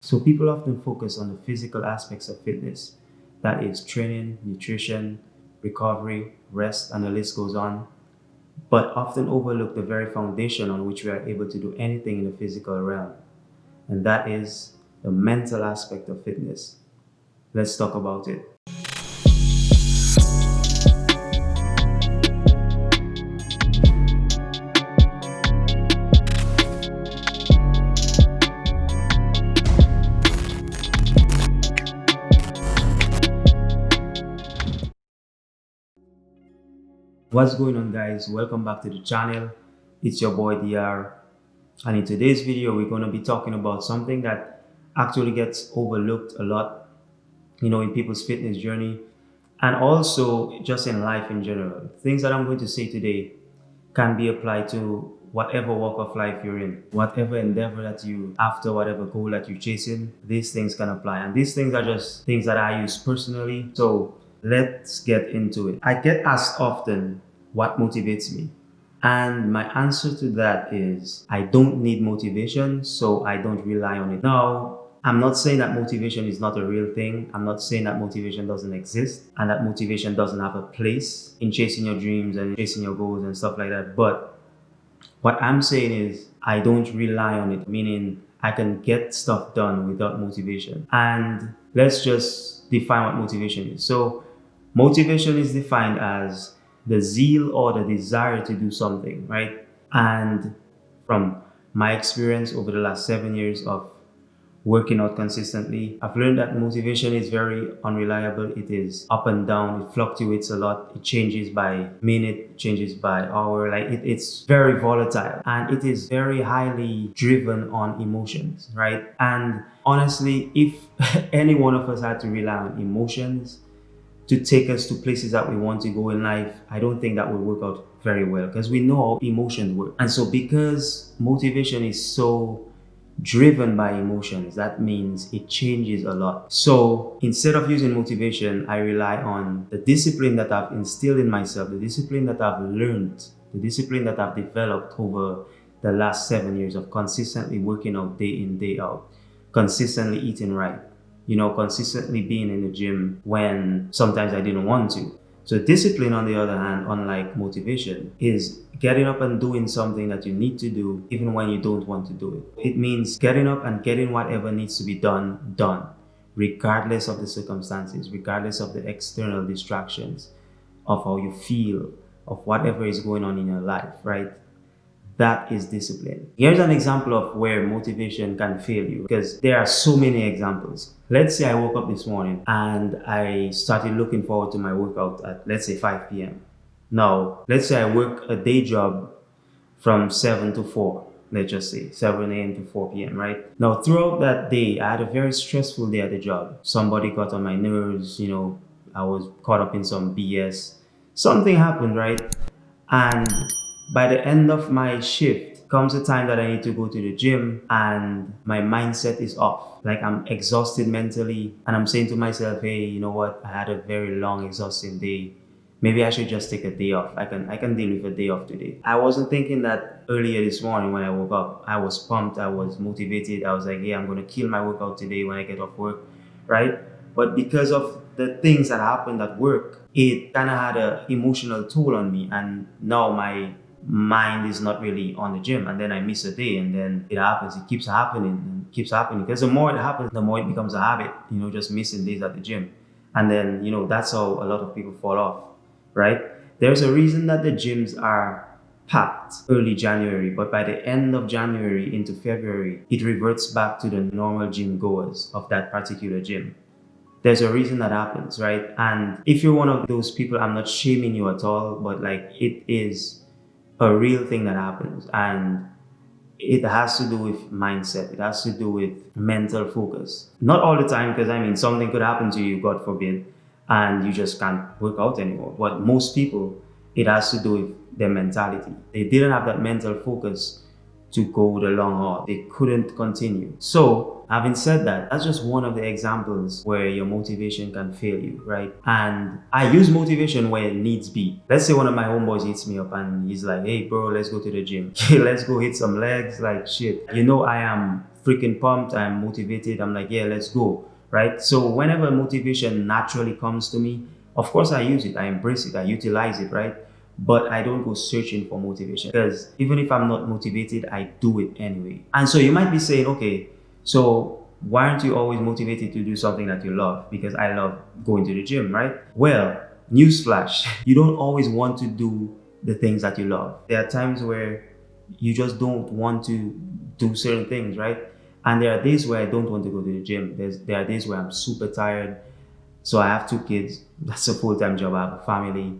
So people often focus on the physical aspects of fitness, that is training, nutrition, recovery, rest, and the list goes on, but often overlook the very foundation on which we are able to do anything in the physical realm, and that is the mental aspect of fitness. Let's talk about it. What's going on, guys? Welcome back to the channel. It's your boy DR, and in today's video we're going to be talking about something that actually gets overlooked a lot, in people's fitness journey and also just in life in general. Things that I'm going to say today can be applied to whatever walk of life you're in, whatever endeavor that you after, whatever goal that you're chasing. These things can apply, and these things are just things that I use personally. So let's get into it. I get asked often what motivates me, and my answer to that is I don't need motivation, so I don't rely on it. Now, I'm not saying that motivation is not a real thing. I'm not saying that motivation doesn't exist and that motivation doesn't have a place in chasing your dreams and chasing your goals and stuff like that. But what I'm saying is I don't rely on it, meaning I can get stuff done without motivation. And let's just define what motivation is. So motivation is defined as the zeal or the desire to do something, right? And from my experience over the last 7 years of working out consistently, I've learned that motivation is very unreliable. It is up and down, it fluctuates a lot, it changes by minute, changes by hour, like it's very volatile and it is very highly driven on emotions, right? And honestly, if any one of us had to rely on emotions to take us to places that we want to go in life, I don't think that would work out very well, because we know how emotions work. And so because motivation is so driven by emotions, that means it changes a lot. So instead of using motivation, I rely on the discipline that I've instilled in myself, the discipline that I've learned, the discipline that I've developed over the last 7 years of consistently working out day in, day out, consistently eating right, consistently being in the gym when sometimes I didn't want to. So discipline, on the other hand, unlike motivation, is getting up and doing something that you need to do even when you don't want to do it. It means getting up and getting whatever needs to be done, regardless of the circumstances, regardless of the external distractions, of how you feel, of whatever is going on in your life, right? That is discipline. Here's an example of where motivation can fail you, because there are so many examples. Let's say I woke up this morning and I started looking forward to my workout at, let's say, 5 p.m. Now, let's say I work a day job from 7 to 4. Let's just say 7 a.m. to 4 p.m., right? Now, throughout that day, I had a very stressful day at the job. Somebody got on my nerves, I was caught up in some BS. Something happened, right? And by the end of my shift comes the time that I need to go to the gym and my mindset is off. Like, I'm exhausted mentally and I'm saying to myself, hey, you know what? I had a very long, exhausting day. Maybe I should just take a day off. I can deal with a day off today. I wasn't thinking that earlier this morning when I woke up. I was pumped. I was motivated. I was like, yeah, I'm going to kill my workout today when I get off work, right? But because of the things that happened at work, it kind of had an emotional toll on me. And now my mind is not really on the gym, and then I miss a day, and then it happens. It keeps happening and keeps happening, because the more it happens, the more it becomes a habit, just missing days at the gym. And then, that's how a lot of people fall off, right? There's a reason that the gyms are packed early January, but by the end of January into February, it reverts back to the normal gym goers of that particular gym. There's a reason that happens, right? And if you're one of those people, I'm not shaming you at all, but like, it is a real thing that happens, and it has to do with mindset. It has to do with mental focus. Not all the time, because something could happen to you, God forbid, and you just can't work out anymore. But most people, it has to do with their mentality. They didn't have that mental focus to go the long haul. They couldn't continue. So having said that, that's just one of the examples where your motivation can fail you, right? And I use motivation where it needs be. Let's say one of my homeboys hits me up and he's like, hey bro, let's go to the gym. Let's go hit some legs. Like, shit, I am freaking pumped, I'm motivated, I'm like, yeah, let's go, right? So whenever motivation naturally comes to me, of course I use it, I embrace it, I utilize it, right? But I don't go searching for motivation, because even if I'm not motivated, I do it anyway. And so you might be saying, okay, so why aren't you always motivated to do something that you love? Because I love going to the gym, right? Well, newsflash, you don't always want to do the things that you love. There are times where you just don't want to do certain things, right? And there are days where I don't want to go to the gym. There are days where I'm super tired. So I have 2 kids. That's a full-time job. I have a family.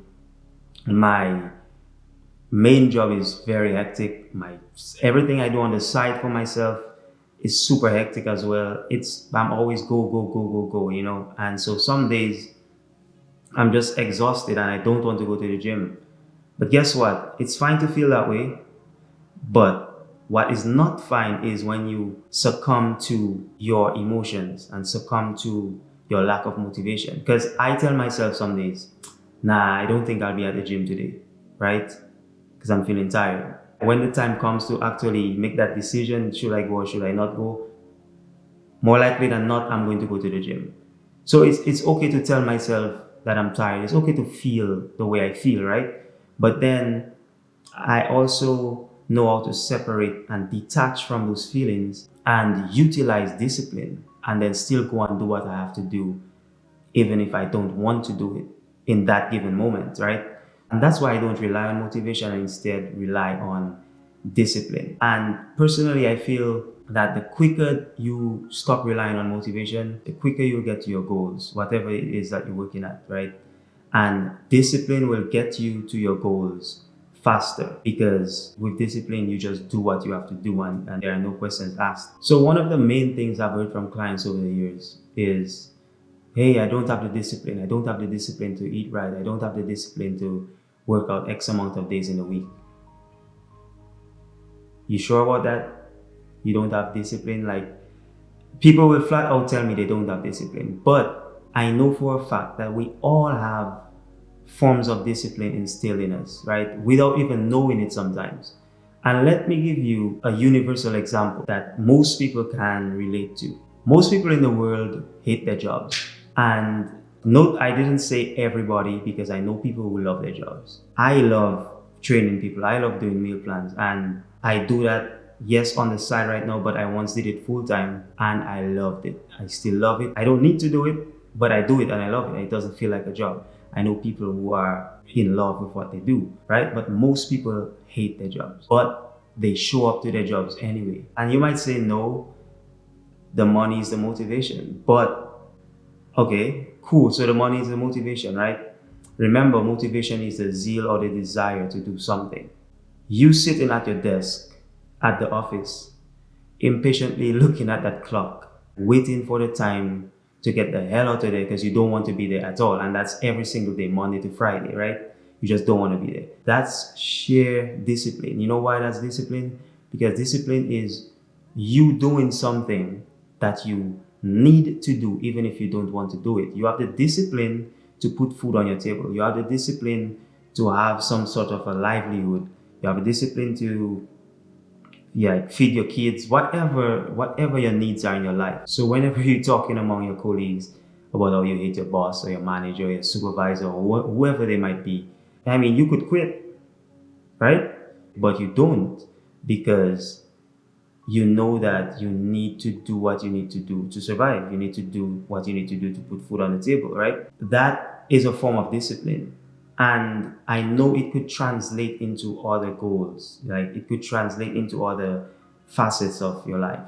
My main job is very hectic. My everything I do on the side for myself is super hectic as well. I'm always go, go, go, go, go, you know. And so some days I'm just exhausted and I don't want to go to the gym. But guess what? It's fine to feel that way. But what is not fine is when you succumb to your emotions and succumb to your lack of motivation. Because I tell myself some days, nah, I don't think I'll be at the gym today, right? Because I'm feeling tired. When the time comes to actually make that decision, should I go or should I not go? More likely than not, I'm going to go to the gym. So it's okay to tell myself that I'm tired. It's okay to feel the way I feel, right? But then I also know how to separate and detach from those feelings and utilize discipline and then still go and do what I have to do, even if I don't want to do it in that given moment, right? And that's why I don't rely on motivation and instead rely on discipline. And personally, I feel that the quicker you stop relying on motivation, the quicker you'll get to your goals, whatever it is that you're working at, right? And discipline will get you to your goals faster, because with discipline, you just do what you have to do and there are no questions asked. So one of the main things I've heard from clients over the years is, hey, I don't have the discipline. I don't have the discipline to eat right. I don't have the discipline to work out X amount of days in a week. You sure about that? You don't have discipline? Like, people will flat out tell me they don't have discipline, but I know for a fact that we all have forms of discipline instilled in us, right? Without even knowing it sometimes. And let me give you a universal example that most people can relate to. Most people in the world hate their jobs. And note, I didn't say everybody, because I know people who love their jobs. I love training people. I love doing meal plans. And I do that, yes, on the side right now, but I once did it full time and I loved it. I still love it. I don't need to do it, but I do it and I love it. It doesn't feel like a job. I know people who are in love with what they do, right? But most people hate their jobs, but they show up to their jobs anyway. And you might say, no, the money is the motivation. But okay, cool. So the money is the motivation, right? Remember, motivation is the zeal or the desire to do something. You sitting at your desk at the office, impatiently looking at that clock, waiting for the time to get the hell out of there because you don't want to be there at all. And that's every single day, Monday to Friday, right? You just don't want to be there. That's sheer discipline. You know why that's discipline? Because discipline is you doing something that you need to do, even if you don't want to do it. You have the discipline to put food on your table. You have the discipline to have some sort of a livelihood. You have a discipline to feed your kids, whatever your needs are in your life. So whenever you're talking among your colleagues about how you hate your boss or your manager or your supervisor or whoever they might be, I mean, you could quit, right? But you don't, because you know that you need to do what you need to do to survive. You need to do what you need to do to put food on the table, right? That is a form of discipline. And I know it could translate into other goals, like it could translate into other facets of your life.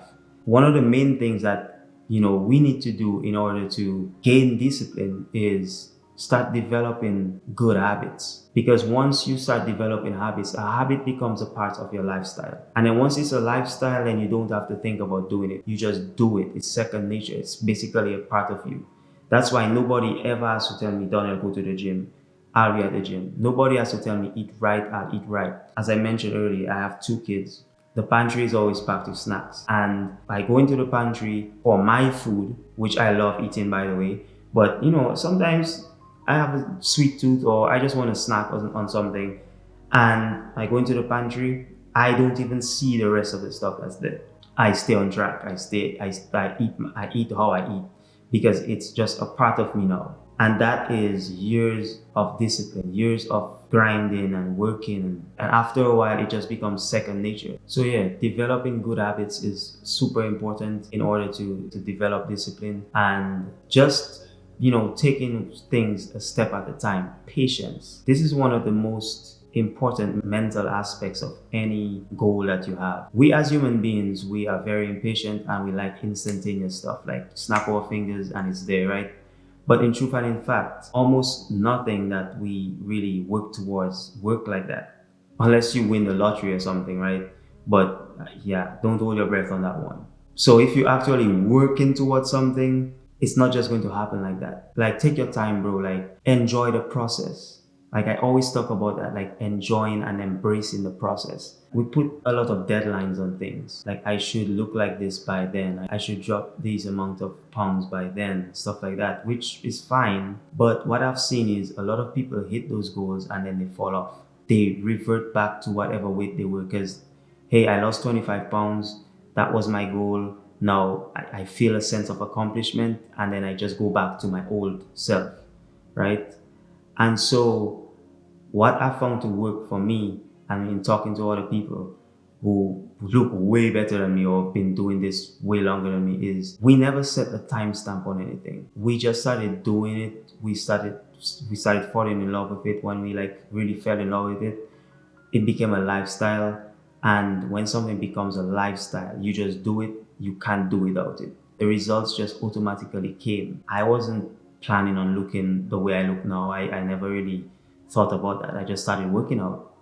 One of the main things that, we need to do in order to gain discipline is start developing good habits. Because once you start developing habits, a habit becomes a part of your lifestyle. And then once it's a lifestyle, then you don't have to think about doing it. You just do it. It's second nature. It's basically a part of you. That's why nobody ever has to tell me, Daniel, go to the gym. I'll be at the gym. Nobody has to tell me, eat right, I'll eat right. As I mentioned earlier, I have 2 kids. The pantry is always packed with snacks. And by going to the pantry for my food, which I love eating, by the way, but sometimes I have a sweet tooth or I just want to snack on something. And I go into the pantry, I don't even see the rest of the stuff that's there. I stay on track. I eat how I eat because it's just a part of me now. And that is years of discipline, years of grinding and working. And after a while, it just becomes second nature. So yeah, developing good habits is super important in order to develop discipline and just, taking things a step at a time. Patience. This is one of the most important mental aspects of any goal that you have. We as human beings, we are very impatient and we like instantaneous stuff, like snap our fingers and it's there, right? But in truth and in fact, almost nothing that we really work towards work like that. Unless you win the lottery or something, right? But yeah, don't hold your breath on that one. So if you actually working towards something, it's not just going to happen like that. Like take your time, bro. Like enjoy the process. Like I always talk about that, like enjoying and embracing the process. We put a lot of deadlines on things. Like I should look like this by then. I should drop these amount of pounds by then, stuff like that, which is fine. But what I've seen is a lot of people hit those goals and then they fall off. They revert back to whatever weight they were because, hey, I lost 25 pounds. That was my goal. Now I feel a sense of accomplishment and then I just go back to my old self, right? And so what I found to work for me, and in talking to other people who look way better than me or been doing this way longer than me, is we never set a timestamp on anything. We just started doing it. We started falling in love with it. When we like really fell in love with it, it became a lifestyle. And when something becomes a lifestyle, you just do it. You can't do without it. The results just automatically came. I wasn't planning on looking the way I look now. I never really thought about that. I just started working out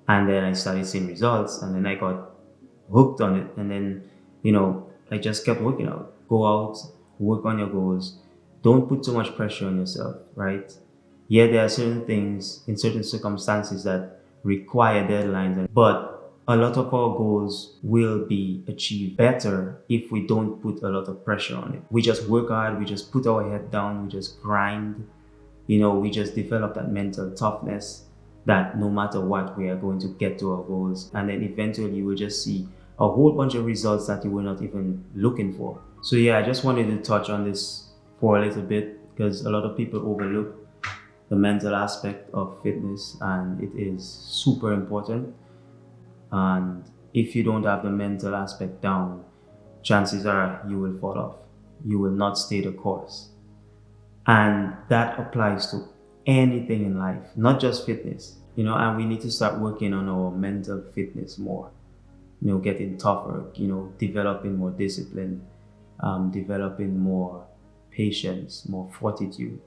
and then I started seeing results and then I got hooked on it. And then, I just kept working out. Go out, work on your goals. Don't put too much pressure on yourself, right? Yeah, there are certain things in certain circumstances that require deadlines, but a lot of our goals will be achieved better if we don't put a lot of pressure on it. We just work hard, we just put our head down, we just grind, we just develop that mental toughness that no matter what, we are going to get to our goals. And then eventually you will just see a whole bunch of results that you were not even looking for. So yeah, I just wanted to touch on this for a little bit because a lot of people overlook the mental aspect of fitness and it is super important. And if you don't have the mental aspect down, chances are you will fall off. You will not stay the course. And that applies to anything in life, not just fitness, and we need to start working on our mental fitness more, getting tougher, developing more discipline, developing more patience, more fortitude.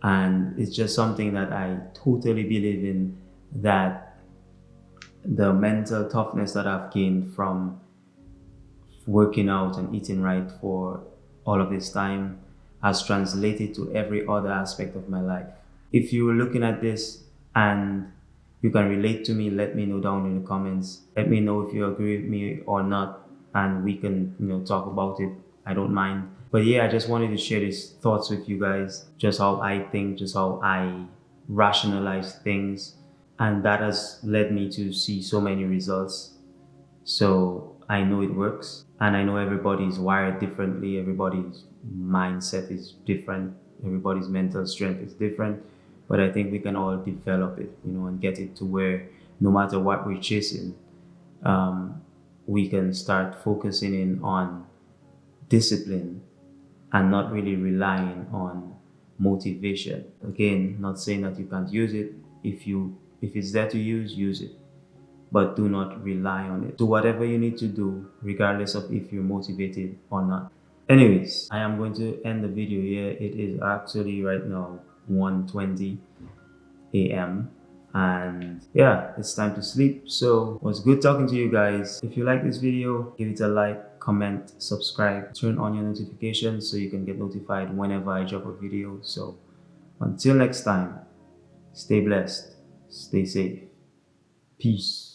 And it's just something that I totally believe in, that the mental toughness that I've gained from working out and eating right for all of this time has translated to every other aspect of my life. If you were looking at this and you can relate to me, let me know down in the comments. Let me know if you agree with me or not, and we can, talk about it. I don't mind. But yeah, I just wanted to share these thoughts with you guys, just how I think, just how I rationalize things. And that has led me to see so many results. So I know it works, and I know everybody is wired differently. Everybody's mindset is different. Everybody's mental strength is different. But I think we can all develop it, and get it to where no matter what we're chasing, we can start focusing in on discipline and not really relying on motivation. Again, not saying that you can't use it. If it's there to use it. But do not rely on it. Do whatever you need to do, regardless of if you're motivated or not. Anyways, I am going to end the video here. It is actually right now 1:20 a.m. and yeah, it's time to sleep. So it was good talking to you guys. If you like this video, give it a like, comment, subscribe, turn on your notifications so you can get notified whenever I drop a video. So until next time, stay blessed, stay safe, peace.